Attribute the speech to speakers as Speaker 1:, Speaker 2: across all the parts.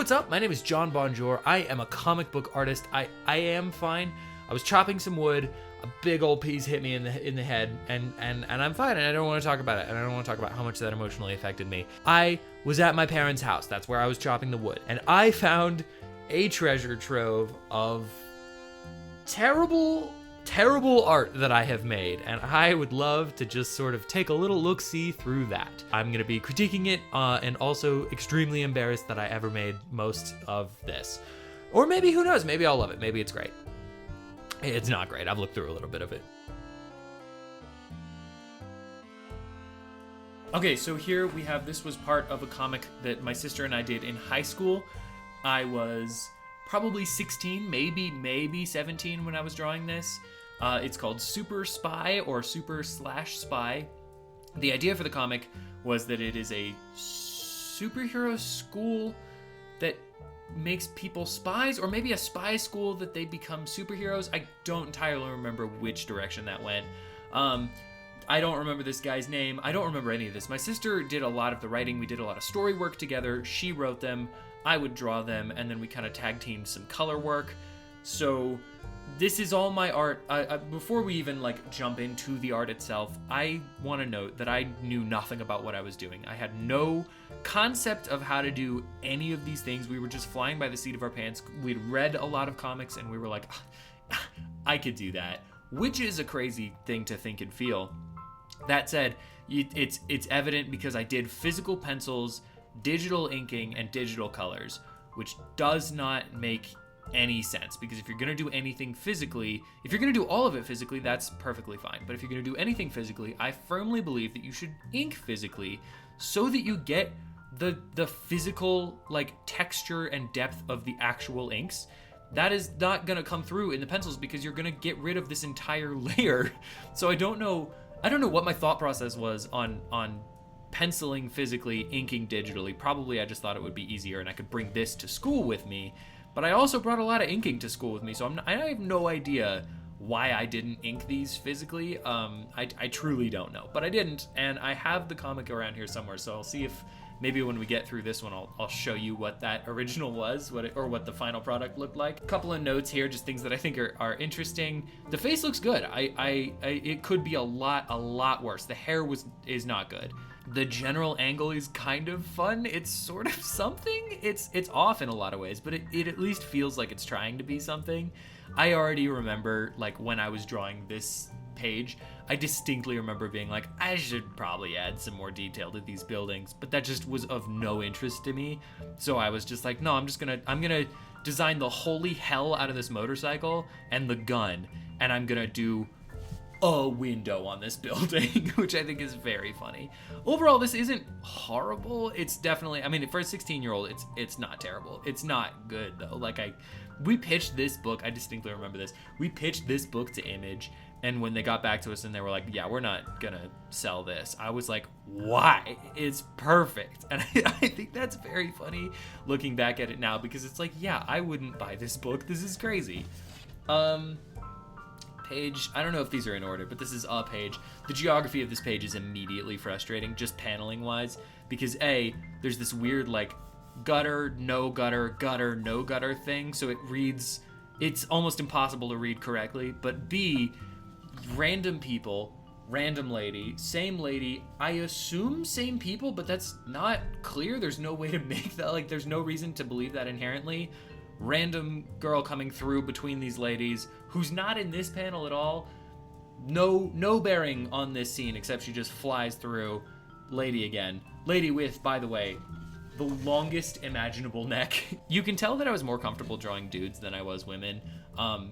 Speaker 1: what's up? My name is John Bonjour. I am a comic book artist. I am fine. I was chopping some wood. A big old piece hit me in the head, and I'm fine, and I don't want to talk about it, and I don't want to talk about how much that emotionally affected me. I was at my parents' house. That's where I was chopping the wood, and I found a treasure trove of terrible art that I have made, and I would love to just sort of take a little look-see through that. I'm going to be critiquing it, and also extremely embarrassed that I ever made most of this. Or maybe, who knows, maybe I'll love it. Maybe it's great. It's not great. I've looked through a little bit of it. Okay, so here we have, this was part of a comic that my sister and I did in high school. I was probably 16, maybe 17 when I was drawing this. It's called Super Spy or Super/Spy. The idea for the comic was that it is a superhero school that makes people spies, or maybe a spy school that they become superheroes. I don't entirely remember which direction that went. I don't remember this guy's name. I don't remember any of this. My sister did a lot of the writing. We did a lot of story work together. She wrote them. I would draw them, and then we kind of tag teamed some color work. So this is all my art. Before we even jump into the art itself, I want to note that I knew nothing about what I was doing. I had no concept of how to do any of these things. We were just flying by the seat of our pants. We'd read a lot of comics, and we were like, I could do that, which is a crazy thing to think and feel. That said, it's evident because I did physical pencils, digital inking, and digital colors, which does not make any sense, because if you're going to do anything physically, if you're going to do all of it physically, that's perfectly fine. But if you're going to do anything physically, I firmly believe that you should ink physically so that you get the physical texture and depth of the actual inks. That is not going to come through in the pencils because you're going to get rid of this entire layer. So I don't know what my thought process was on penciling physically, inking digitally. Probably I just thought it would be easier and I could bring this to school with me. But I also brought a lot of inking to school with me, so I have no idea why I didn't ink these physically. I truly don't know, but I didn't, and I have the comic around here somewhere, so I'll see if maybe when we get through this one, I'll show you what that original was, what the final product looked like. A couple of notes here, just things that I think are interesting. The face looks good. It could be a lot worse. The hair is not good. The general angle is kind of fun. It's sort of something. It's off in a lot of ways, but it at least feels like it's trying to be something. I already remember, when I was drawing this page, I distinctly remember being like, I should probably add some more detail to these buildings, but that just was of no interest to me. So I was just like, no, I'm gonna design the holy hell out of this motorcycle and the gun, and I'm gonna do a window on this building, which I think is very funny. Overall, this isn't horrible. It's definitely, for a 16-year-old, it's not terrible. It's not good though. We pitched this book, I distinctly remember this. We pitched this book to Image, and when they got back to us and they were like, yeah, we're not gonna sell this, I was like, why? It's perfect. And I think that's very funny looking back at it now, because it's like, yeah, I wouldn't buy this book. This is crazy. Page, I don't know if these are in order, but this is a page. The geography of this page is immediately frustrating, just paneling wise, because A, there's this weird gutter, no gutter thing, so it's almost impossible to read correctly. But B, random people, random lady, same lady, I assume same people, but that's not clear. There's no way to make that, there's no reason to believe that inherently. Random girl coming through between these ladies who's not in this panel at all. No bearing on this scene except she just flies through. Lady again. Lady with, by the way, the longest imaginable neck. You can tell that I was more comfortable drawing dudes than I was women,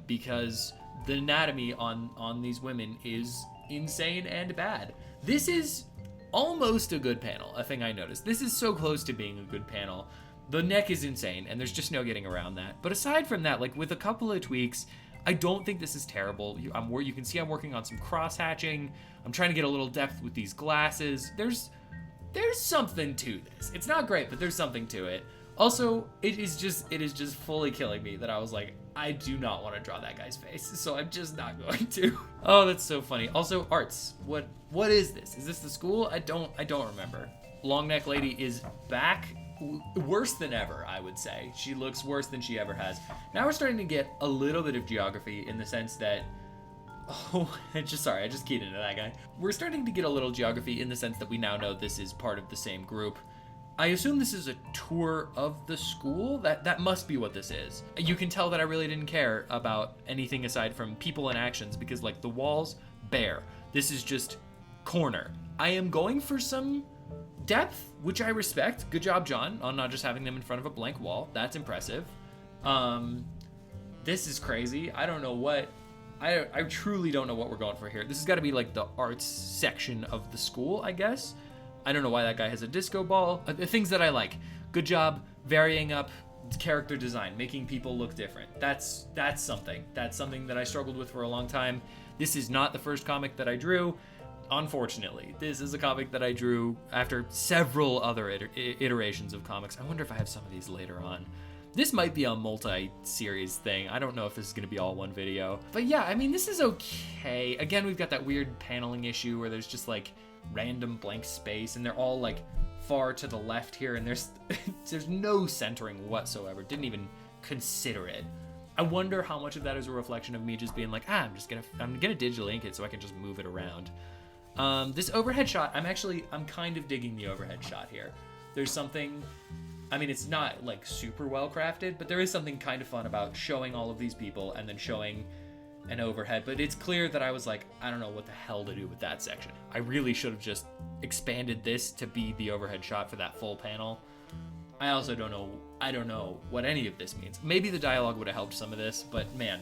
Speaker 1: because the anatomy on these women is insane and bad. This is almost a good panel, a thing I noticed. This is so close to being a good panel. The neck is insane, and there's just no getting around that. But aside from that, with a couple of tweaks, I don't think this is terrible. You can see I'm working on some cross-hatching. I'm trying to get a little depth with these glasses. There's something to this. It's not great, but there's something to it. Also, it is just fully killing me that I was like, I do not want to draw that guy's face, so I'm just not going to. Oh, that's so funny. Also, arts. What is this? Is this the school? I don't remember. Long neck lady is back worse than ever, I would say. She looks worse than she ever has. Now we're starting to get a little bit of geography in the sense that, I just keyed into that guy. We're starting to get a little geography in the sense that we now know this is part of the same group. I assume this is a tour of the school. That must be what this is. You can tell that I really didn't care about anything aside from people and actions, because like the walls, bare. This is just corner. I am going for some depth, which I respect. Good job, John, on not just having them in front of a blank wall. That's impressive. This is crazy. I don't know what, I truly don't know what we're going for here. This has got to be like the arts section of the school, I guess. I don't know why that guy has a disco ball. The things that I like. Good job varying up character design, making people look different. That's something. That's something that I struggled with for a long time. This is not the first comic that I drew. Unfortunately, this is a comic that I drew after several other iterations of comics. I wonder if I have some of these later on. This might be a multi-series thing. I don't know if this is going to be all one video. But yeah, I mean, this is okay. Again, we've got that weird paneling issue where there's just like random blank space and they're all like far to the left here, and there's no centering whatsoever. Didn't even consider it. I wonder how much of that is a reflection of me just being like, I'm gonna digital ink it so I can just move it around. This overhead shot, I'm kind of digging the overhead shot here. There's something, I mean, it's not like super well crafted, but there is something kind of fun about showing all of these people and then showing an overhead. But it's clear that I was like, I don't know what the hell to do with that section. I really should have just expanded this to be the overhead shot for that full panel. I also don't know what any of this means. Maybe the dialogue would have helped some of this, but man,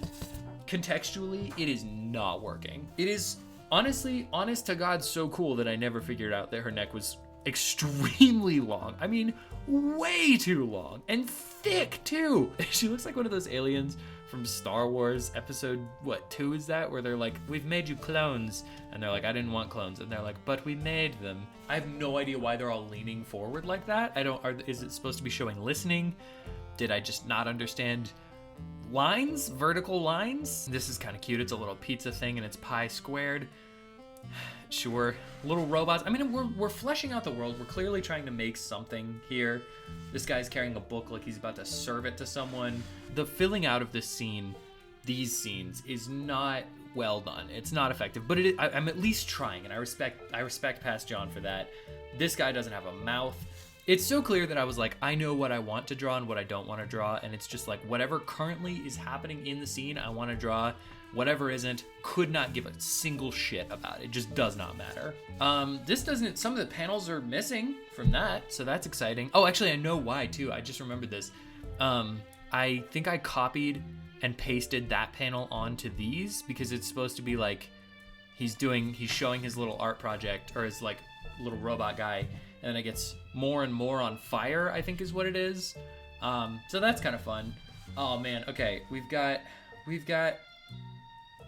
Speaker 1: contextually, it is not working. It is honestly, honest to God, so cool that I never figured out that her neck was extremely long. I mean, way too long and thick too. She looks like one of those aliens from Star Wars episode, what, 2 is that? Where they're like, we've made you clones. And they're like, I didn't want clones. And they're like, but we made them. I have no idea why they're all leaning forward like that. Is it supposed to be showing listening? Did I just not understand lines? Vertical lines? This is kind of cute. It's a little pizza thing and it's pi squared. Sure, little robots. I mean, we're fleshing out the world. We're clearly trying to make something here. This guy's carrying a book like he's about to serve it to someone. The filling out of this scene, these scenes, is not well done. It's not effective, but I'm at least trying, and I respect past John for that. This guy doesn't have a mouth. It's so clear that I was like, I know what I want to draw and what I don't want to draw, and it's just like whatever currently is happening in the scene, I want to draw. Whatever isn't, could not give a single shit about it. It just does not matter. Some of the panels are missing from that, so that's exciting. Oh, actually, I know why, too. I just remembered this. I think I copied and pasted that panel onto these because it's supposed to be like he's showing his little art project, or his like little robot guy, and then it gets more and more on fire, I think is what it is. So that's kind of fun. Oh, man. Okay, we've got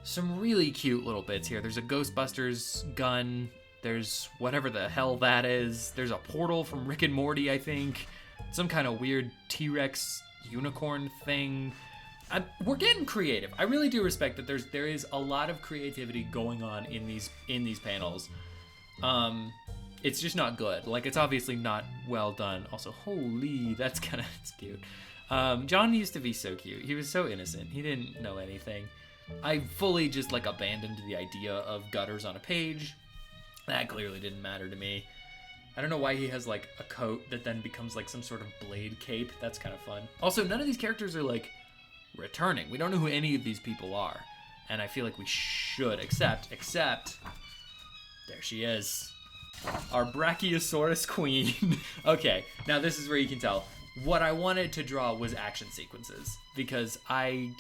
Speaker 1: some really cute little bits here. There's a Ghostbusters gun. There's whatever the hell that is. There's a portal from Rick and Morty, I think. Some kind of weird T-Rex unicorn thing. We're getting creative. I really do respect that there is a lot of creativity going on in these panels. It's just not good. Like, it's obviously not well done. Also, holy, that's cute. John used to be so cute. He was so innocent. He didn't know anything. I fully just like abandoned the idea of gutters on a page. That clearly didn't matter to me. I don't know why he has like a coat that then becomes like some sort of blade cape. That's kind of fun. Also, none of these characters are like returning. We don't know who any of these people are. And I feel like we should, except there she is. Our Brachiosaurus queen. Okay, now this is where you can tell. What I wanted to draw was action sequences because I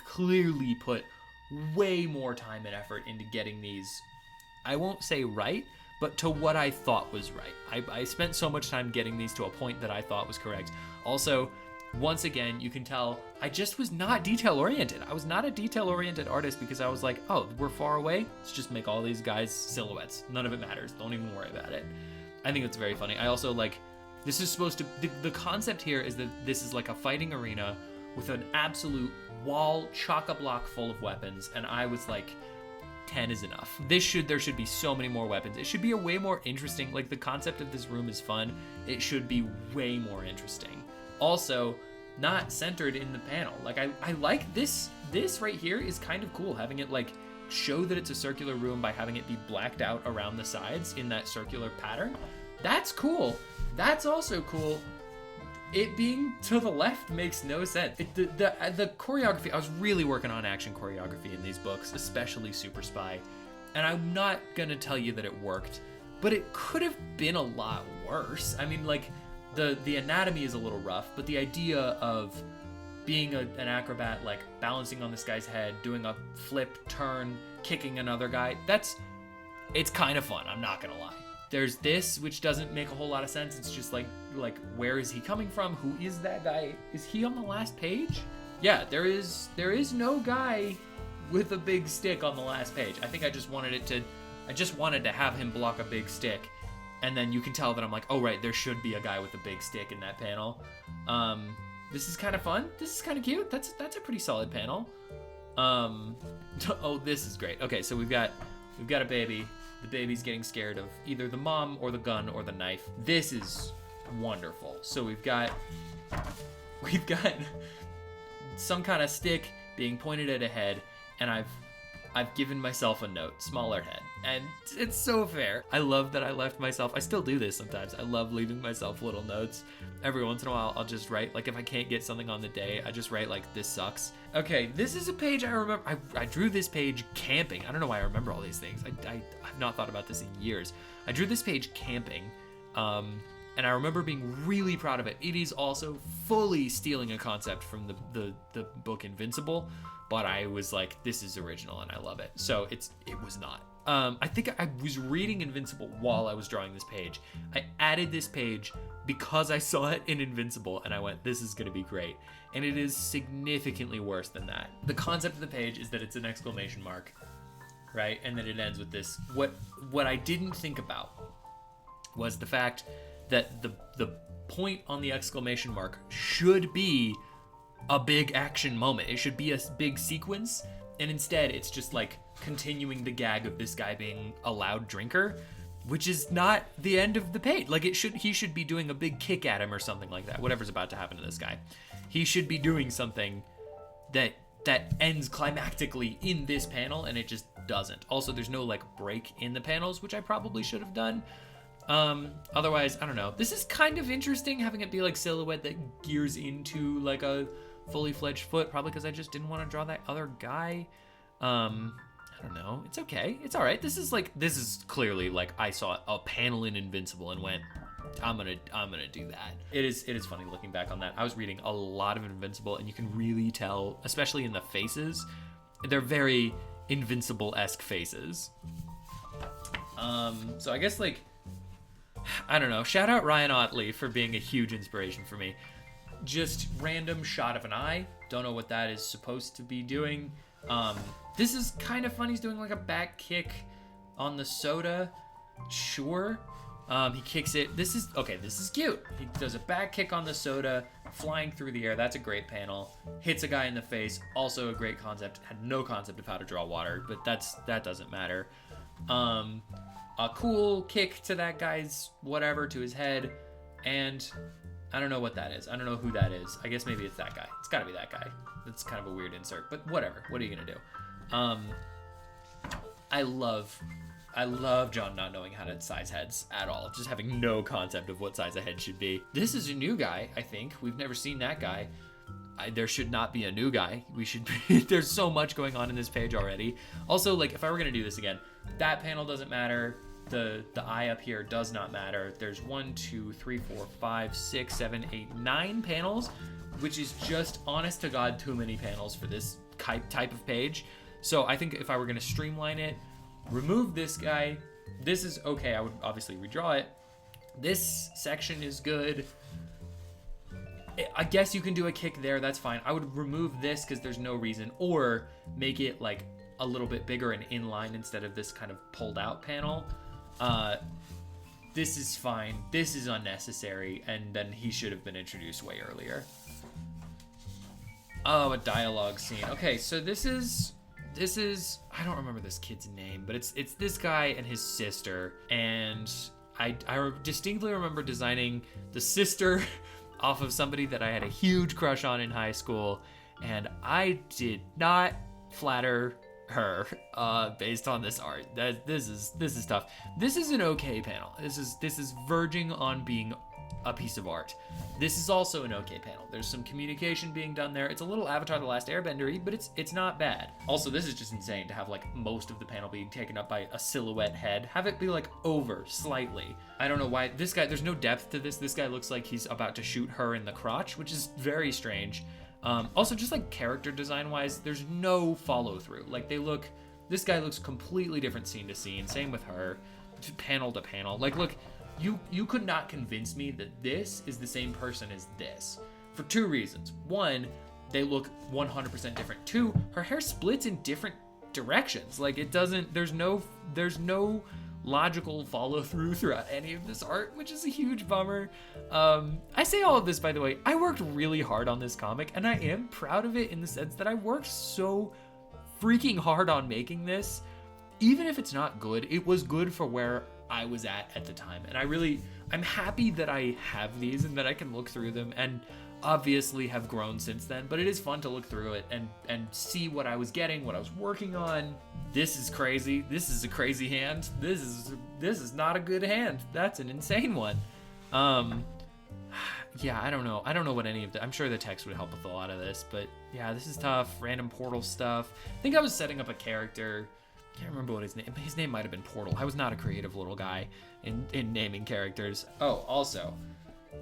Speaker 1: clearly put way more time and effort into getting these, I won't say right, but to what I thought was right. I spent so much time getting these to a point that I thought was correct. Also, once again, you can tell I just was not detail-oriented. I was not a detail-oriented artist because I was like, oh, we're far away. Let's just make all these guys silhouettes. None of it matters. Don't even worry about it. I think it's very funny. I also like, this is supposed to, the concept here is that this is like a fighting arena with an absolute wall chock-a-block full of weapons. And I was like, 10 is enough. There should be so many more weapons. It should be a way more interesting, like the concept of this room is fun. It should be way more interesting. Also, not centered in the panel. Like I like this right here is kind of cool, having it like show that it's a circular room by having it be blacked out around the sides in that circular pattern. That's cool. That's also cool. It being to the left makes no sense. The choreography, I was really working on action choreography in these books, especially Super Spy, and I'm not gonna tell you that it worked, but it could have been a lot worse. I mean, like, the anatomy is a little rough, but the idea of being an acrobat, like balancing on this guy's head, doing a flip, turn, kicking another guy, it's kind of fun, I'm not gonna lie. There's this, which doesn't make a whole lot of sense. It's just like where is he coming from? Who is that guy? Is he on the last page? Yeah, there is no guy with a big stick on the last page. I think I just wanted to have him block a big stick, and then you can tell that I'm like, oh right, there should be a guy with a big stick in that panel. This is kind of fun. This is kind of cute. That's a pretty solid panel. Oh, this is great. Okay, so we've got a baby. The baby's getting scared of either the mom or the gun or the knife. This is wonderful. So we've got some kind of stick being pointed at a head, and I've given myself a note, smaller head, and it's so fair. I love that I left myself, I still do this sometimes, I love leaving myself little notes. Every once in a while, I'll just write, like if I can't get something on the day, I just write like, this sucks. Okay, this is a page I remember, I drew this page camping. I don't know why I remember all these things. I've not thought about this in years. I drew this page camping, and I remember being really proud of it. It is also fully stealing a concept from the book Invincible, but I was like, this is original and I love it. So it was not. I think I was reading Invincible while I was drawing this page. I added this page because I saw it in Invincible and I went, this is gonna be great. And it is significantly worse than that. The concept of the page is that it's an exclamation mark, right? And then it ends with this. What I didn't think about was the fact that the point on the exclamation mark should be a big action moment. It should be a big sequence, and instead it's just like continuing the gag of this guy being a loud drinker, which is not the end of the page. Like he should be doing a big kick at him or something like that. Whatever's about to happen to this guy, he should be doing something that ends climactically in this panel, and it just doesn't. Also, there's no like break in the panels, which I probably should have done. Otherwise, I don't know. This is kind of interesting, having it be like silhouette that gears into like a fully fledged foot, probably because I just didn't want to draw that other guy. I don't know. It's okay. It's all right. This is clearly like I saw a panel in Invincible and went, I'm gonna do that. It is funny looking back on that. I was reading a lot of Invincible, and you can really tell, especially in the faces, they're very Invincible-esque faces. So I guess like, I don't know. Shout out Ryan Otley for being a huge inspiration for me. Just random shot of an eye. Don't know what that is supposed to be doing. This is kind of fun. He's doing like a back kick on the soda. Sure. He kicks it. This is cute. He does a back kick on the soda, flying through the air. That's a great panel. Hits a guy in the face. Also a great concept. Had no concept of how to draw water, but that doesn't matter. A cool kick to that guy's whatever, to his head, and I don't know what that is. I don't know who that is. I guess maybe it's that guy. It's gotta be that guy. That's kind of a weird insert, but whatever. What are you gonna do? I love John not knowing how to size heads at all. Just having no concept of what size a head should be. This is a new guy, I think. We've never seen that guy. There should not be a new guy. There's so much going on in this page already. Also, like, if I were gonna do this again, that panel doesn't matter. The eye up here does not matter. There's 1, 2, 3, 4, 5, 6, 7, 8, 9 panels, which is just, honest to God, too many panels for this type of page. So I think if I were gonna streamline it, remove this guy. This is okay. I would obviously redraw it. This section is good. I guess you can do a kick there. That's fine. I would remove this because there's no reason, or make it like a little bit bigger and inline instead of this kind of pulled out panel. This is fine. This is unnecessary, and then he should have been introduced way earlier. Oh, a dialogue scene. Okay, so this is This is, I don't remember this kid's name, but it's this guy and his sister. And I distinctly remember designing the sister off of somebody that I had a huge crush on in high school. And I did not flatter her based on this art. This is tough. This is an okay panel. This is verging on being a piece of art. This is also an okay panel. There's some communication being done there. It's a little Avatar: The Last Airbender-y, but it's not bad. Also, this is just insane to have like most of the panel being taken up by a silhouette head. Have it be like over slightly. I don't know why this guy, there's no depth to this. This guy looks like he's about to shoot her in the crotch, which is very strange. Also, just like character design wise, there's no follow through. Like this guy looks completely different scene to scene. Same with her, panel to panel. Like, look, you could not convince me that this is the same person as this for two reasons. One, they look 100% different. Two, her hair splits in different directions. Like, it doesn't, there's no logical follow through throughout any of this art, which is a huge bummer. I say all of this, by the way, I worked really hard on this comic, and I am proud of it in the sense that I worked so freaking hard on making this. Even if it's not good, it was good for where I was at the time. And I'm happy that I have these and that I can look through them, and obviously have grown since then, but it is fun to look through it and see what I was getting, what I was working on. This is crazy. This is a crazy hand. This is not a good hand. That's an insane one. Yeah, I don't know what any of the, I'm sure the text would help with a lot of this, but yeah, this is tough. Random Portal stuff. I think I was setting up a character. Can't remember what his name might have been Portal. I was not a creative little guy in naming characters. Oh, also,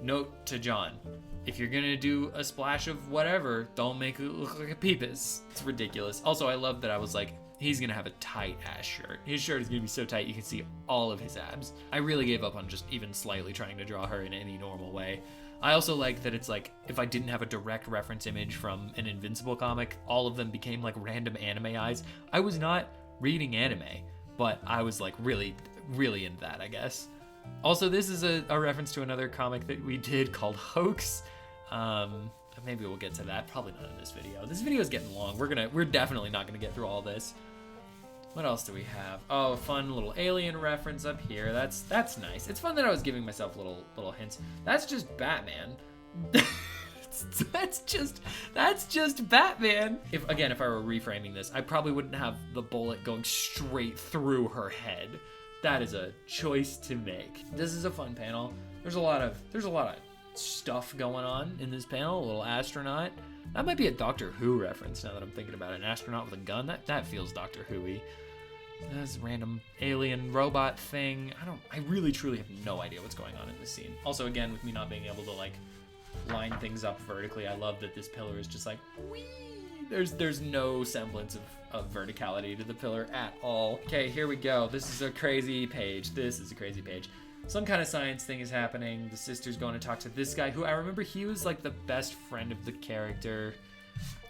Speaker 1: note to John, if you're gonna do a splash of whatever, don't make it look like a peepus. It's ridiculous. Also, I love that I was like, he's gonna have a tight ass shirt. His shirt is gonna be so tight you can see all of his abs. I really gave up on just even slightly trying to draw her in any normal way. I also like that it's like, if I didn't have a direct reference image from an Invincible comic, all of them became like random anime eyes. I was not reading anime, but I was like really, really into that, I guess. Also, this is a reference to another comic that we did called Hoax. Maybe we'll get to that. Probably not in this video. This video is getting long. We're definitely not gonna get through all this. What else do we have? Oh, a fun little alien reference up here. That's nice. It's fun that I was giving myself little hints. That's just Batman. That's just Batman. If I were reframing this, I probably wouldn't have the bullet going straight through her head. That is a choice to make. This is a fun panel. There's a lot of stuff going on in this panel. A little astronaut. That might be a Doctor Who reference now that I'm thinking about it. An astronaut with a gun. That feels Doctor Who-y. That's a random alien robot thing. I really truly have no idea what's going on in this scene. Also, again, with me not being able to like line things up vertically, I love that this pillar is just like whee! There's no semblance of verticality to the pillar at all. Okay, here we go. This is a crazy page. Some kind of science thing is happening. The sister's going to talk to this guy who I remember he was like the best friend of the character.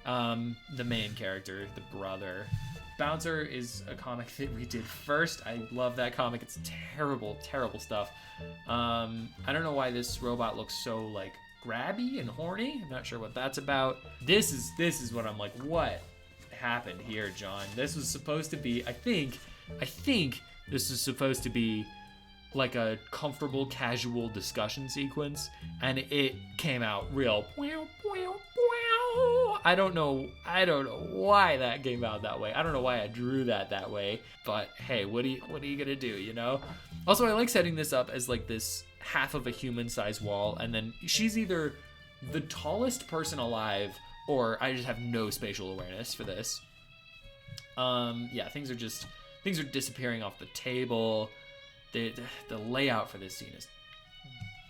Speaker 1: The main character, the brother. Bouncer is a comic that we did first. I love that comic. It's terrible, terrible stuff. I don't know why this robot looks so like grabby and horny. I'm not sure what that's about. This is what I'm like, what happened here, John? This was supposed to be, I think this is supposed to be like a comfortable, casual discussion sequence, and it came out real. I don't know why that came out that way. I don't know why I drew that way. But hey, what are you gonna do? You know. Also, I like setting this up as like this half of a human-sized wall, and then she's either the tallest person alive, or I just have no spatial awareness for this. Yeah, things are disappearing off the table. The layout for this scene is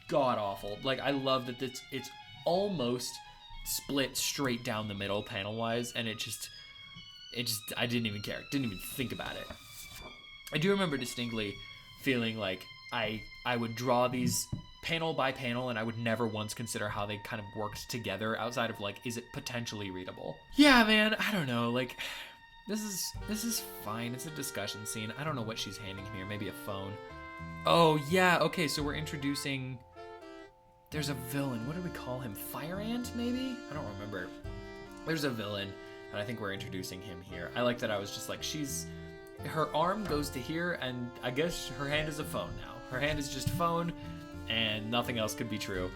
Speaker 1: god awful. Like, I love that it's almost split straight down the middle panel wise, and it just I didn't even care, didn't even think about it. I do remember distinctly feeling like I would draw these panel by panel, and I would never once consider how they kind of worked together outside of like, is it potentially readable? Yeah, man, I don't know, like this is fine. It's a discussion scene. I don't know what she's handing him here. Maybe a phone. Oh yeah, okay, so we're introducing, there's a villain. What do we call him? Fire Ant, maybe? I don't remember. There's a villain, and I think we're introducing him here. I like that I was just like, her arm goes to here, and I guess her hand is a phone now. Her hand is just phone, and nothing else could be true.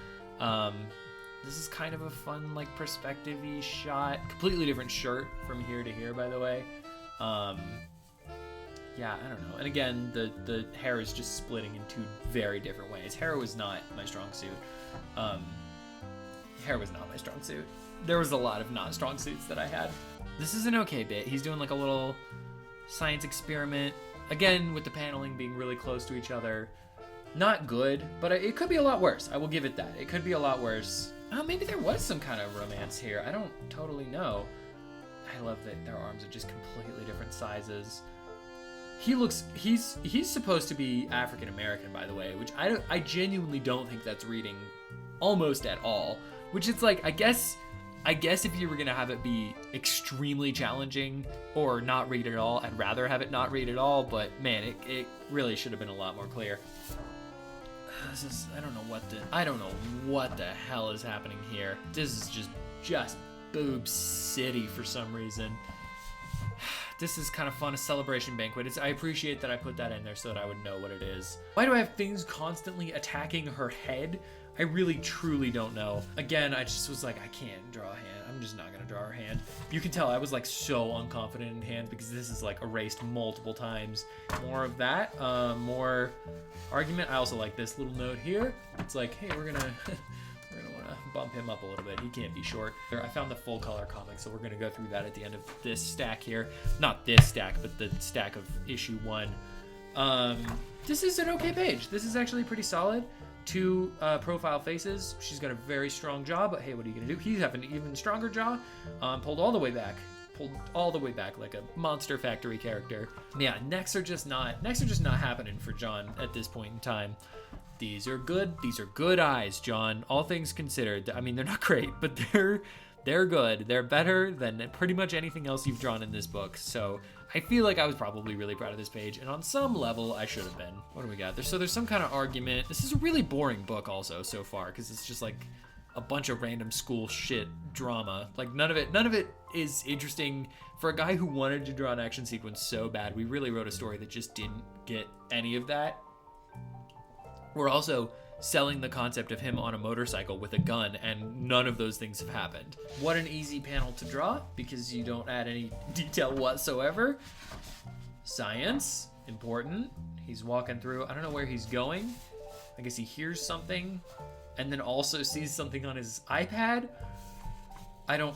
Speaker 1: This is kind of a fun, like, perspective-y shot. Completely different shirt from here to here, by the way. Yeah, I don't know. And again, the hair is just splitting in two very different ways. Hair was not my strong suit. Hair was not my strong suit. There was a lot of not strong suits that I had. This is an okay bit. He's doing like a little science experiment. Again, with the paneling being really close to each other. Not good, but it could be a lot worse. I will give it that. It could be a lot worse. Oh, maybe there was some kind of romance here. I don't totally know. I love that their arms are just completely different sizes. He's supposed to be African American, by the way, which I genuinely don't think that's reading almost at all. Which it's like, I guess if you were gonna have it be extremely challenging or not read at all, I'd rather have it not read at all. But man, it really should have been a lot more clear. I don't know what the hell is happening here. This is just boob city for some reason. This is kind of fun, a celebration banquet. I appreciate that I put that in there so that I would know what it is. Why do I have things constantly attacking her head? I really, truly don't know. Again, I just was like, I can't draw a hand. I'm just not gonna draw her hand. You can tell I was like so unconfident in hands because this is like erased multiple times. More of that, more argument. I also like this little note here. It's like, hey, we're gonna wanna bump him up a little bit. He can't be short. I found the full color comic, so we're gonna go through that at the end of this stack here. Not this stack, but the stack of issue 1. This is an okay page. This is actually pretty solid. 2 profile faces. She's got a very strong jaw, but hey, what are you gonna do? He's having an even stronger jaw. Pulled all the way back like a Monster Factory character. Yeah, necks are just not happening for John at this point in time. These are good eyes, John. All things considered. I mean, they're not great, but they're good. They're better than pretty much anything else you've drawn in this book. So I feel like I was probably really proud of this page, and on some level, I should have been. What do we got? There's some kind of argument. This is a really boring book also so far, because it's just like a bunch of random school shit drama. Like none of it is interesting. For a guy who wanted to draw an action sequence so bad, we really wrote a story that just didn't get any of that. We're also selling the concept of him on a motorcycle with a gun, and none of those things have happened. What an easy panel to draw, because you don't add any detail whatsoever. Science, important. He's walking through, I don't know where he's going. I guess he hears something, and then also sees something on his iPad.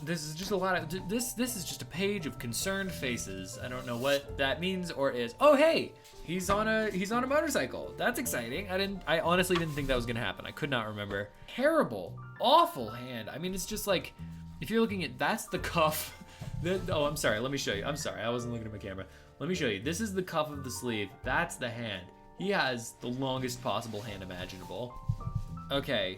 Speaker 1: This is just a lot of, this is just a page of concerned faces. I don't know what that means or is. Oh, hey, he's on a motorcycle. That's exciting. I honestly didn't think that was gonna happen. I could not remember. Terrible, awful hand. I mean, it's just like, if you're looking at, that's the cuff. Oh, I'm sorry, let me show you. I'm sorry, I wasn't looking at my camera. Let me show you. This is the cuff of the sleeve. That's the hand. He has the longest possible hand imaginable. Okay.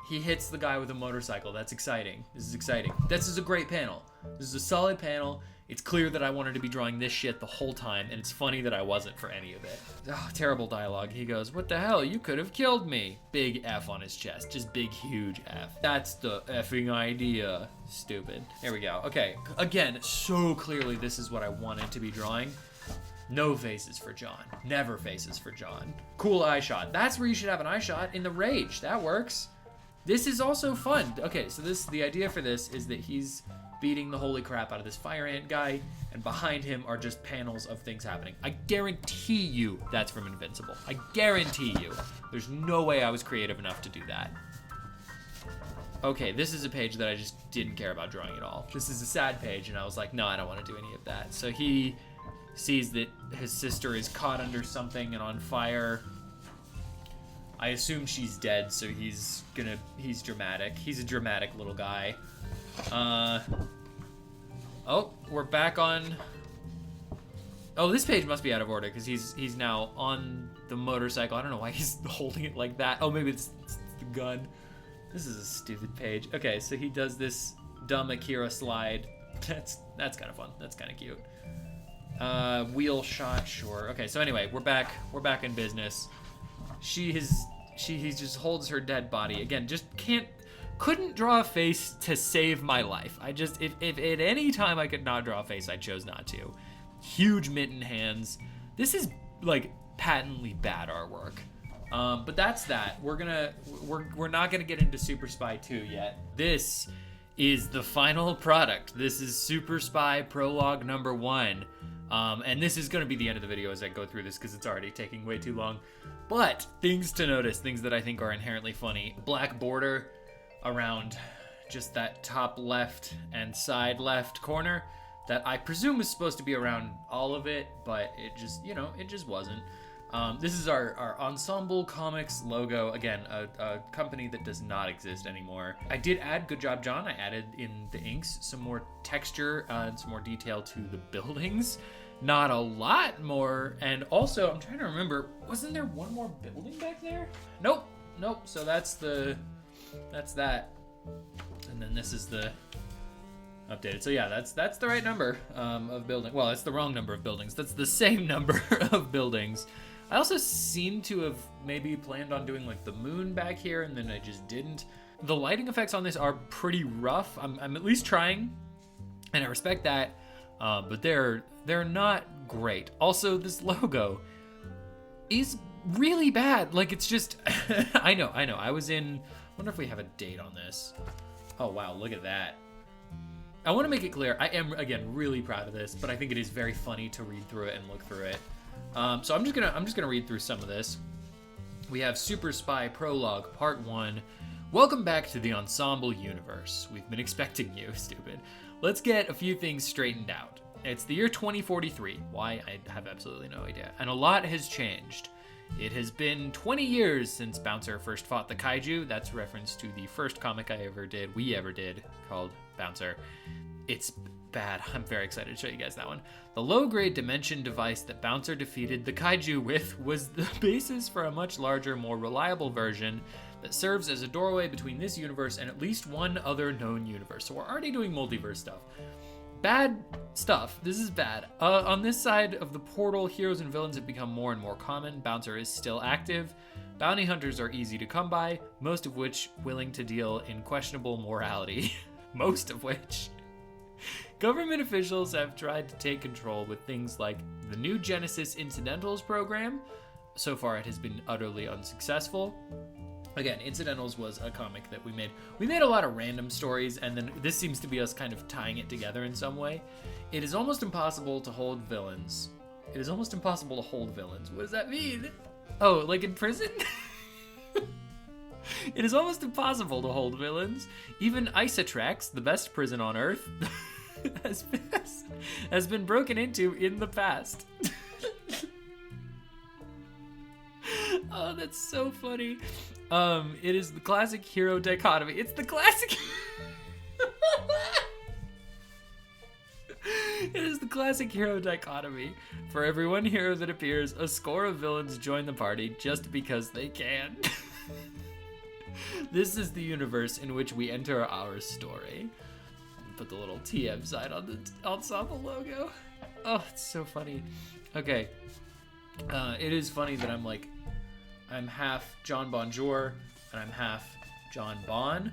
Speaker 1: He hits the guy with a motorcycle. That's exciting. This is exciting. This is a great panel. This is a solid panel. It's clear that I wanted to be drawing this shit the whole time, and it's funny that I wasn't for any of it. Oh, terrible dialogue. He goes, "What the hell? You could have killed me." Big F on his chest. Just big, huge F. That's the effing idea. Stupid. Here we go. Okay. Again, so clearly this is what I wanted to be drawing. No faces for John. Never faces for John. Cool eye shot. That's where you should have an eye shot, in the rage. That works. This is also fun. Okay, so the idea for this is that he's beating the holy crap out of this fire ant guy, and behind him are just panels of things happening. I guarantee you that's from Invincible. I guarantee you. There's no way I was creative enough to do that. Okay, this is a page that I just didn't care about drawing at all. This is a sad page, and I was like, no, I don't want to do any of that. So he sees that his sister is caught under something and on fire. I assume she's dead, so he's dramatic. He's a dramatic little guy. Oh, we're back on. Oh, this page must be out of order because he's now on the motorcycle. I don't know why he's holding it like that. Oh, maybe it's the gun. This is a stupid page. Okay, so he does this dumb Akira slide. That's kind of fun. That's kind of cute. Wheel shot, sure. Okay, so anyway, we're back in business. He just holds her dead body. Again, just can't couldn't draw a face to save my life. I just, if at any time I could not draw a face, I chose not to. Huge mitten hands. This is like patently bad artwork. But that's that. We're not gonna get into Super Spy 2 yet. This is the final product. This is Super Spy Prologue number 1. And this is gonna be the end of the video as I go through this because it's already taking way too long. But things to notice, things that I think are inherently funny. Black border around just that top left and side left corner that I presume is supposed to be around all of it, but it just, it just wasn't. This is our Ensemble Comics logo. Again, a company that does not exist anymore. I did add, good job, John. I added in the inks some more texture and some more detail to the buildings. Not a lot more. And also, I'm trying to remember, wasn't there one more building back there? Nope. So that's that. And then this is the updated. So yeah, that's the right number of building. Well, it's the wrong number of buildings. That's the same number of buildings. I also seem to have maybe planned on doing like the moon back here, and then I just didn't. The lighting effects on this are pretty rough. I'm at least trying, and I respect that, but they're not great. Also, this logo is really bad. Like, it's just, I know. I wonder if we have a date on this. Oh wow, look at that. I want to make it clear, I am, again, really proud of this, but I think it is very funny to read through it and look through it. So I'm just gonna read through some of this. We have Super Spy Prologue Part 1. Welcome back to the Ensemble universe. We've been expecting you, stupid. Let's get a few things straightened out. It's the year 2043. Why? I have absolutely no idea. And a lot has changed. It has been 20 years since Bouncer first fought the kaiju. That's a reference to the first comic we ever did, called Bouncer. It's bad. I'm very excited to show you guys that one. The low-grade dimension device that Bouncer defeated the kaiju with was the basis for a much larger, more reliable version that serves as a doorway between this universe and at least one other known universe. So we're already doing multiverse stuff. Bad stuff. This is bad. On this side of the portal, heroes and villains have become more and more common. Bouncer is still active. Bounty hunters are easy to come by, most of which willing to deal in questionable morality. Most of which. Government officials have tried to take control with things like the new Genesis Incidentals program. So far, it has been utterly unsuccessful. Again, Incidentals was a comic that we made. We made a lot of random stories, and then this seems to be us kind of tying it together in some way. It is almost impossible to hold villains. It is almost impossible to hold villains. What does that mean? Oh, like in prison? It is almost impossible to hold villains. Even Isotrax, the best prison on Earth, has been broken into in the past. Oh, that's so funny. It is the classic hero dichotomy. It's the classic... It is the classic hero dichotomy. For every one hero that appears, a score of villains join the party just because they can. This is the universe in which we enter our story. Put the little TM sign on the ensemble logo. Oh, it's so funny. Okay. It is funny that I'm half John Bonjour and I'm half John Bon.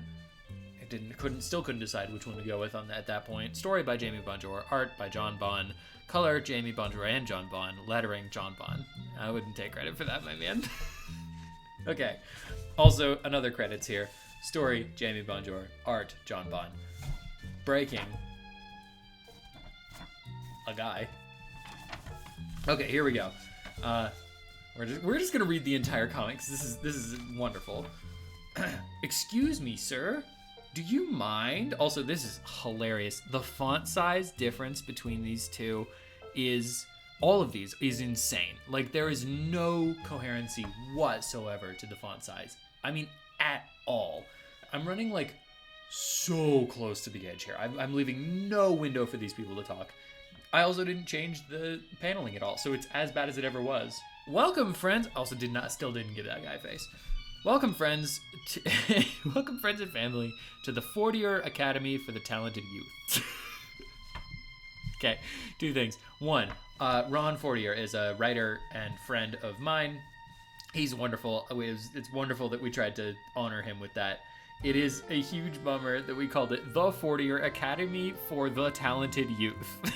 Speaker 1: I still couldn't decide which one to go with at that point. Story by Jamie Bonjour, art by John Bon, color Jamie Bonjour and John Bon, lettering John Bon. I wouldn't take credit for that, my man. Okay. Also, another credits here. Story Jamie Bonjour, art John Bon. Breaking a guy. Okay, here we go. We're just gonna read the entire comic because this is wonderful. Excuse me, sir. Do you mind? Also, this is hilarious. The font size difference between these two is, all of these is insane. Like, there is no coherency whatsoever to the font size. I mean, at all. I'm running like so close to the edge here. I'm leaving no window for these people to talk. I also didn't change the paneling at all, so it's as bad as it ever was. Welcome, friends. Also still didn't give that guy a face. Welcome, friends. Welcome, friends and family, to the Fortier Academy for the Talented Youth. Okay, two things. One, Ron Fortier is a writer and friend of mine. He's wonderful. It's wonderful that we tried to honor him with that. It is a huge bummer that we called it the 4-Year Academy for the Talented Youth.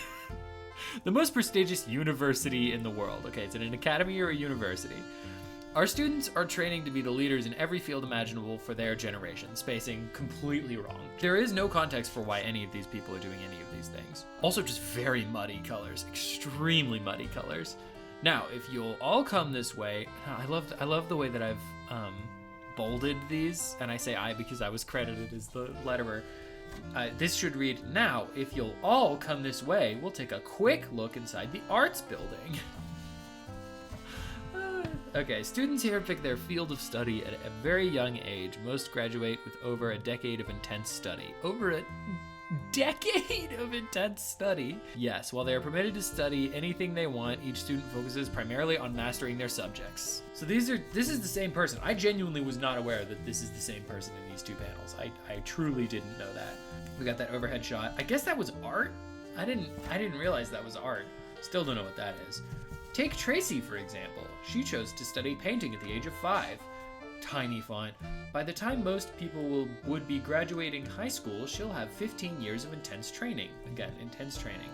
Speaker 1: The most prestigious university in the world. Okay, is it an academy or a university? Our students are training to be the leaders in every field imaginable for their generation. Spacing completely wrong. There is no context for why any of these people are doing any of these things. Also just very muddy colors, extremely muddy colors. Now, if you'll all come this way, I love the way that I've bolded these, and I say I because I was credited as the letterer. This should read, now, if you'll all come this way, we'll take a quick look inside the arts building. Okay, students here pick their field of study at a very young age. Most graduate with over a decade of intense study. Over a decade of intense study? Yes, while they are permitted to study anything they want, each student focuses primarily on mastering their subjects. So this is the same person. I genuinely was not aware that this is the same person in these two panels. I truly didn't know that. We got that overhead shot. I guess that was art? I didn't realize that was art. Still don't know what that is. Take Tracy, for example. She chose to study painting at the age of 5. Tiny font. By the time most people would be graduating high school, she'll have 15 years of intense training. Again, intense training.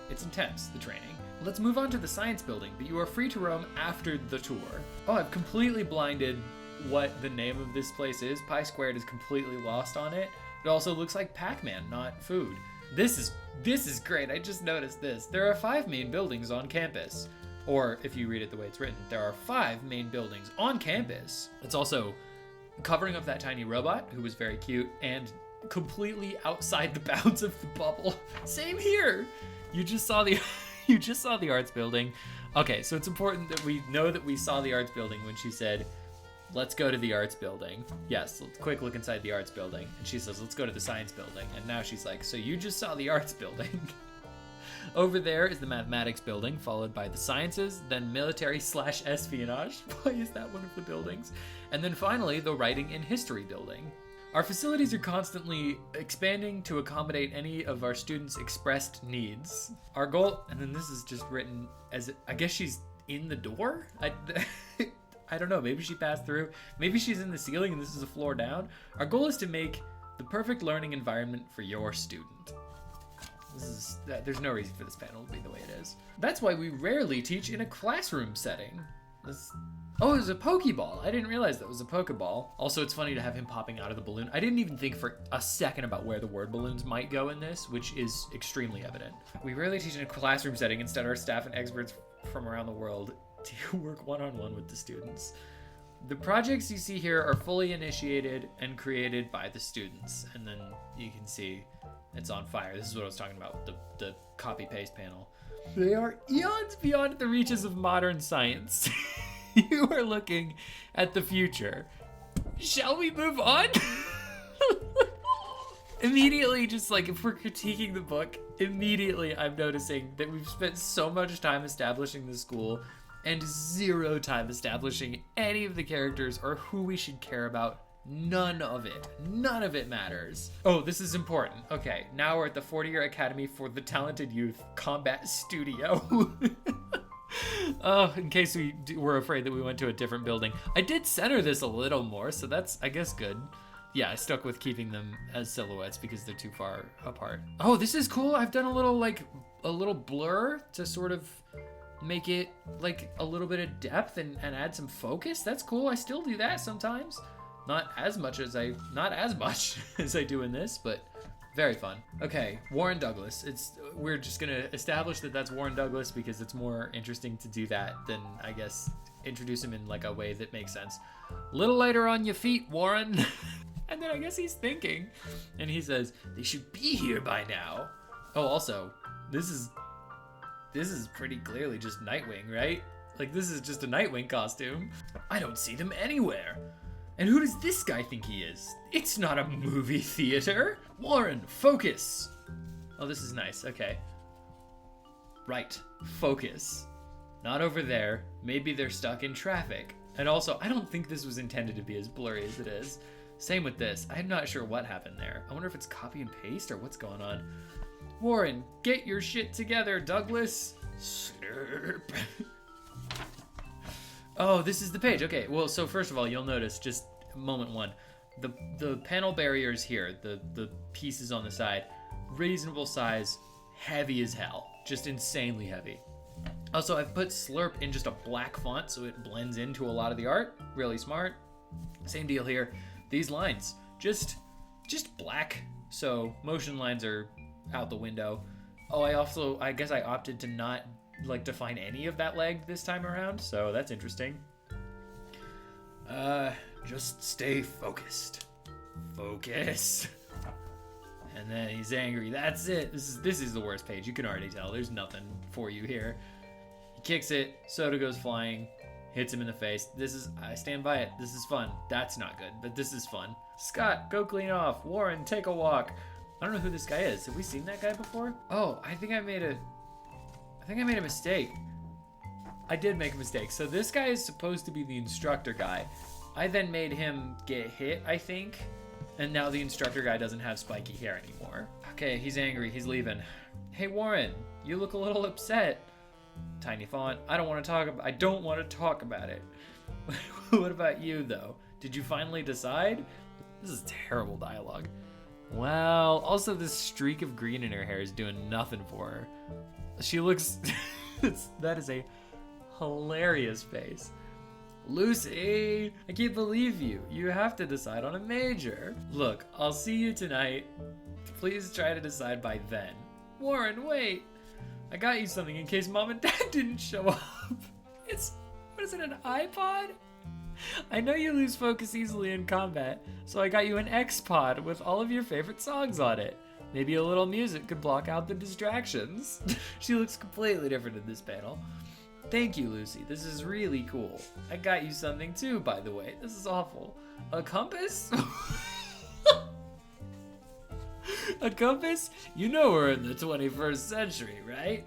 Speaker 1: It's intense, the training. Let's move on to the science building, but you are free to roam after the tour. Oh, I've completely blinded what the name of this place is. Pi Squared is completely lost on it. It also looks like Pac-Man, not food. This is great. I just noticed this. There are 5 main buildings on campus. Or if you read it the way it's written, there are 5 main buildings on campus. It's also covering up that tiny robot who was very cute and completely outside the bounds of the bubble. Same here. You just saw the arts building. Okay, so it's important that we know that we saw the arts building when she said, let's go to the arts building. Yes, let's quick look inside the arts building. And she says, let's go to the science building. And now she's like, so you just saw the arts building. Over there is the mathematics building, followed by the sciences, then military/espionage. Why is that one of the buildings? And then finally, the writing and history building. Our facilities are constantly expanding to accommodate any of our students' expressed needs. Our goal, and then this is just written as, I guess she's in the door? I don't know, maybe she passed through. Maybe she's in the ceiling and this is a floor down. Our goal is to make the perfect learning environment for your student. There's no reason for this panel to be the way it is. That's why we rarely teach in a classroom setting. Oh, it was a Pokeball. I didn't realize that was a Pokeball. Also, it's funny to have him popping out of the balloon. I didn't even think for a second about where the word balloons might go in this, which is extremely evident. We rarely teach in a classroom setting. Instead, our staff and experts from around the world to work one-on-one with the students. The projects you see here are fully initiated and created by the students. And then you can see it's on fire. This is what I was talking about, the copy-paste panel. They are eons beyond the reaches of modern science. You are looking at the future. Shall we move on? Immediately, just like if we're critiquing the book, immediately I'm noticing that we've spent so much time establishing the school and 0 time establishing any of the characters or who we should care about. None of it matters. Oh, this is important. Okay, now we're at the 40-Year Academy for the Talented Youth Combat Studio. Oh, in case we were afraid that we went to a different building. I did center this a little more, so that's, I guess, good. Yeah, I stuck with keeping them as silhouettes because they're too far apart. Oh, this is cool. I've done a little blur to sort of make it like a little bit of depth and add some focus. That's cool. I still do that sometimes. Not as much as I do in this, but very fun. Okay, Warren Douglas. We're just gonna establish that that's Warren Douglas because it's more interesting to do that than, I guess, introduce him in like a way that makes sense. Little lighter on your feet, Warren. And then I guess he's thinking, and he says, they should be here by now. Oh, also, this is pretty clearly just Nightwing, right? Like, this is just a Nightwing costume. I don't see them anywhere. And who does this guy think he is? It's not a movie theater. Warren, focus. Oh, this is nice. Okay. Right. Focus. Not over there. Maybe they're stuck in traffic. And also, I don't think this was intended to be as blurry as it is. Same with this. I'm not sure what happened there. I wonder if it's copy and paste or what's going on. Warren, get your shit together, Douglas. Slurp. Oh, this is the page. Okay, well, so first of all, you'll notice just moment 1. The panel barriers here, the pieces on the side, reasonable size, heavy as hell, just insanely heavy. Also, I've put slurp in just a black font so it blends into a lot of the art. Really smart. Same deal here. These lines, just black, so motion lines are out the window. Oh, I guess I opted to not define any of that leg this time around, so that's interesting. Just stay focused. Focus. And then he's angry. That's it. This is the worst page. You can already tell. There's nothing for you here. He kicks it. Soda goes flying. Hits him in the face. I stand by it. This is fun. That's not good, but this is fun. Scott, go clean off. Warren, take a walk. I don't know who this guy is. Have we seen that guy before? Oh, I think I made a mistake. I did make a mistake. So this guy is supposed to be the instructor guy. I then made him get hit, I think. And now the instructor guy doesn't have spiky hair anymore. Okay, he's angry. He's leaving. Hey, Warren, you look a little upset. Tiny font. I don't want to talk about it. What about you, though? Did you finally decide? This is terrible dialogue. Well, also this streak of green in her hair is doing nothing for her. She looks... that is a hilarious face. Lucy, I can't believe you. You have to decide on a major. Look, I'll see you tonight. Please try to decide by then. Warren, wait. I got you something in case Mom and Dad didn't show up. What is it, an iPod? I know you lose focus easily in combat, so I got you an X-Pod with all of your favorite songs on it. Maybe a little music could block out the distractions. She looks completely different in this panel. Thank you, Lucy. This is really cool. I got you something too, by the way. This is awful. A compass? A compass? You know we're in the 21st century, right?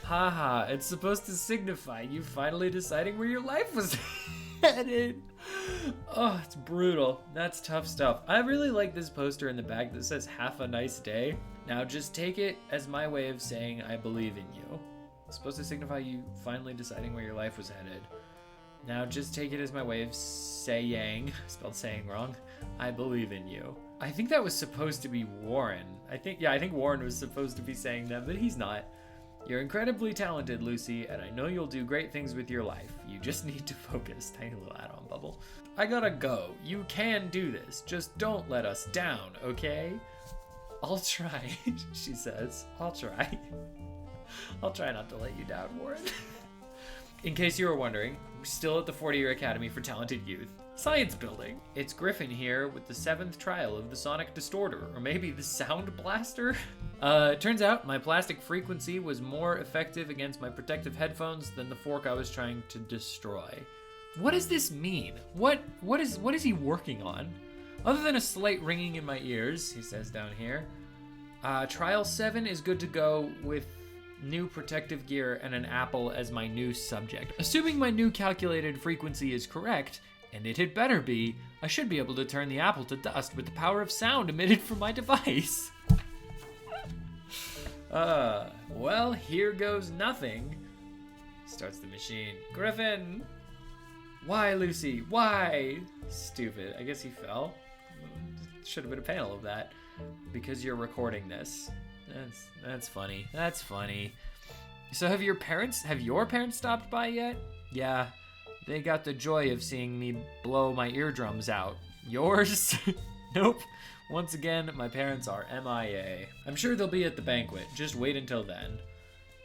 Speaker 1: Haha, it's supposed to signify you finally deciding where your life was headed. Oh, it's brutal. That's tough stuff. I really like this poster in the back that says "Have a nice day." Now just take it as my way of saying I believe in you. It's supposed to signify you finally deciding where your life was headed. Now just take it as my way of saying, spelled saying wrong, I believe in you. I think that was supposed to be Warren. I think Warren was supposed to be saying that, but he's not. You're incredibly talented, Lucy, and I know you'll do great things with your life. You just need to focus. Tiny little add-on bubble. I gotta go. You can do this. Just don't let us down, okay? I'll try, she says. I'll try. I'll try not to let you down, Warren. In case you were wondering, we're still at the 40-year Academy for Talented Youth. Science building. It's Griffin here with the 7th trial of the Sonic Distorter, or maybe the Sound Blaster? Turns out my plastic frequency was more effective against my protective headphones than the fork I was trying to destroy. What does this mean? What is he working on? Other than a slight ringing in my ears, he says down here. Trial 7 is good to go with new protective gear and an apple as my new subject. Assuming my new calculated frequency is correct, and it had better be, I should be able to turn the apple to dust with the power of sound emitted from my device. Well, here goes nothing. Starts the machine. Griffin! Why, Lucy? Why? Stupid. I guess he fell. Should have been a panel of that. Because you're recording this. That's funny. That's funny. So have your parents stopped by yet? Yeah. They got the joy of seeing me blow my eardrums out. Yours? Nope. Once again, my parents are MIA. I'm sure they'll be at the banquet. Just wait until then.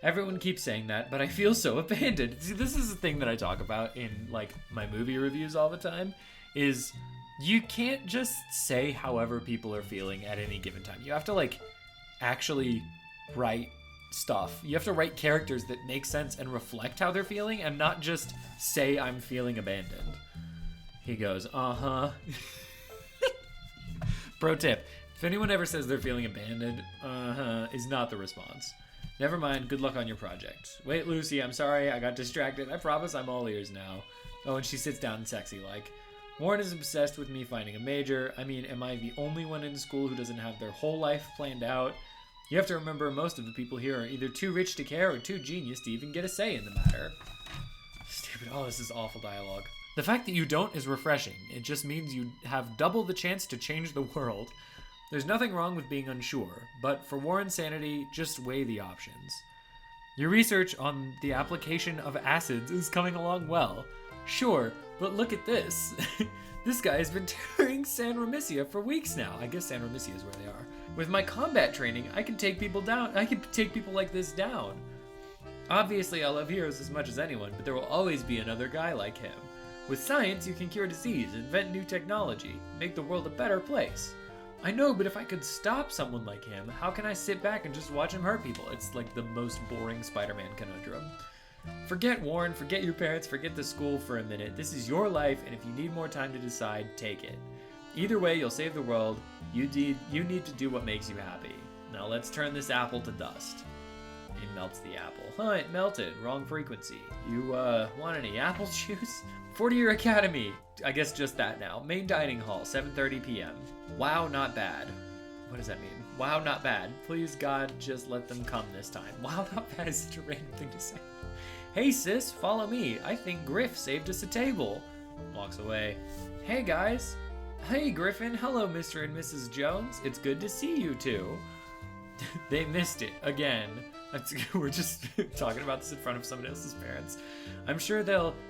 Speaker 1: Everyone keeps saying that, but I feel so abandoned. See, this is the thing that I talk about in, my movie reviews all the time, is you can't just say however people are feeling at any given time. You have to, actually write stuff. You have to write characters that make sense and reflect how they're feeling, and not just say I'm feeling abandoned. He goes, uh-huh. Pro tip, if anyone ever says they're feeling abandoned, uh-huh, is not the response. Never mind, good luck on your project. Wait, Lucy, I'm sorry, I got distracted. I promise I'm all ears now. Oh, and she sits down sexy-like. Warren is obsessed with me finding a major. I mean, am I the only one in school who doesn't have their whole life planned out? You have to remember most of the people here are either too rich to care or too genius to even get a say in the matter. Stupid. Oh, this is awful dialogue. The fact that you don't is refreshing. It just means you have double the chance to change the world. There's nothing wrong with being unsure, but for Warren's sanity, just weigh the options. Your research on the application of acids is coming along well. Sure, but look at this. This guy has been touring San Remisia for weeks now. I guess San Remisia is where they are. With my combat training, I can take people down. I can take people like this down. Obviously, I love heroes as much as anyone, but there will always be another guy like him. With science, you can cure disease, invent new technology, make the world a better place. I know, but if I could stop someone like him, how can I sit back and just watch him hurt people? It's like the most boring Spider-Man conundrum. Forget Warren, forget your parents, forget the school for a minute. This is your life, and if you need more time to decide, take it. Either way, you'll save the world. You need to do what makes you happy. Now let's turn this apple to dust. He melts the apple. Huh, it melted. Wrong frequency. You, want any apple juice? 40-year academy. I guess just that now. Main dining hall, 7:30 p.m. Wow, not bad. What does that mean? Wow, not bad. Please, God, just let them come this time. Wow, not bad is such a random thing to say. Hey, sis, follow me. I think Griff saved us a table. Walks away. Hey, guys. Hey, Griffin. Hello, Mr. and Mrs. Jones. It's good to see you two. They missed it again. We're just talking about this in front of someone else's parents. I'm sure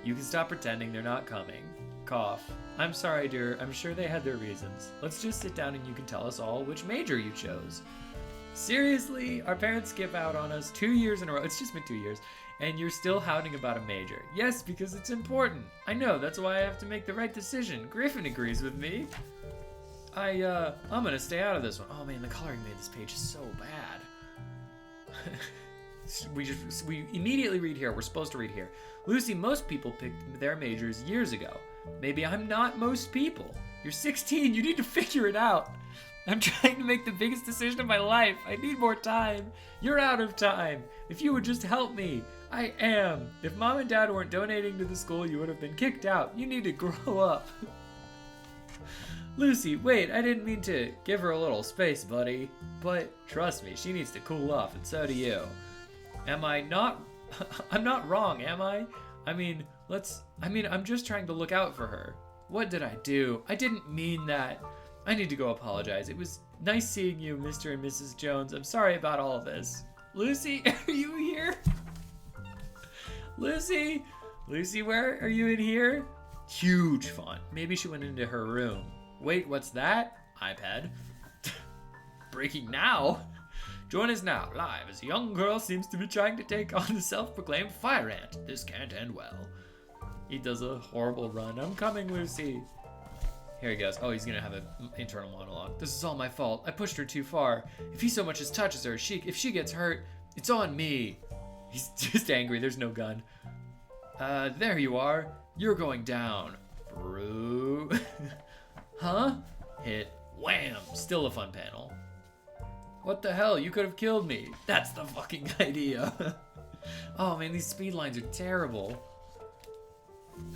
Speaker 1: you can stop pretending they're not coming. Cough. I'm sorry, dear. I'm sure they had their reasons. Let's just sit down and you can tell us all which major you chose. Seriously? Our parents skip out on us 2 years in a row. It's just been 2 years. And you're still hounding about a major. Yes, because it's important. I know, that's why I have to make the right decision. Griffin agrees with me. I'm gonna stay out of this one. Oh man, the coloring made this page so bad. we immediately read here. We're supposed to read here. Lucy, most people picked their majors years ago. Maybe I'm not most people. You're 16, you need to figure it out. I'm trying to make the biggest decision of my life. I need more time. You're out of time. If you would just help me. I am. If mom and dad weren't donating to the school, you would have been kicked out. You need to grow up. Lucy, wait, I didn't mean to give her a little space, buddy. But trust me, she needs to cool off, and so do you. Am I not... I'm not wrong, am I? I'm just trying to look out for her. What did I do? I didn't mean that. I need to go apologize. It was nice seeing you, Mr. and Mrs. Jones. I'm sorry about all of this. Lucy, are you here? Lucy? Lucy, where are you in here? Huge font. Maybe she went into her room. Wait, what's that? iPad. Breaking now? Join us now, live, as a young girl seems to be trying to take on the self-proclaimed fire ant. This can't end well. He does a horrible run. I'm coming, Lucy. Here he goes. Oh, he's gonna have an internal monologue. This is all my fault. I pushed her too far. If he so much as touches her, if she gets hurt, it's on me. He's just angry. There's no gun. There you are. You're going down. Bro. Huh? Hit. Wham! Still a fun panel. What the hell? You could have killed me. That's the fucking idea. Oh man, these speed lines are terrible.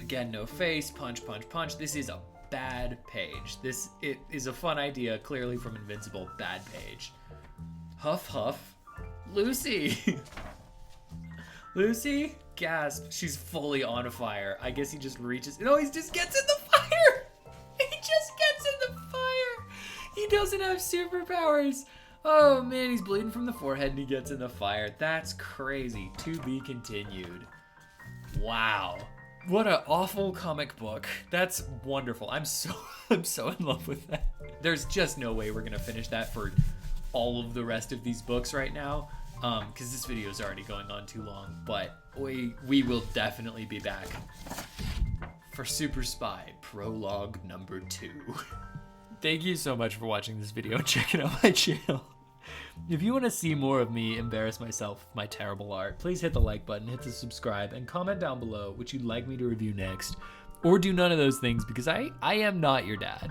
Speaker 1: Again, no face. Punch, punch, punch. This is a bad page. It is a fun idea, clearly from Invincible. Bad page. Huff, huff. Lucy! Lucy? Gasp. She's fully on fire. I guess he just reaches... No, he just gets in the fire! He just gets in the fire! He doesn't have superpowers! Oh man, he's bleeding from the forehead and he gets in the fire. That's crazy. To be continued. Wow. What an awful comic book. That's wonderful. I'm so in love with that. There's just no way we're gonna finish that for all of the rest of these books right now. Because this video is already going on too long, but we will definitely be back for Super Spy Prologue number 2. Thank you so much for watching this video and checking out my channel. If you want to see more of me embarrass myself with my terrible art, please hit the like button, hit the subscribe, and comment down below what you'd like me to review next. Or do none of those things because I am not your dad.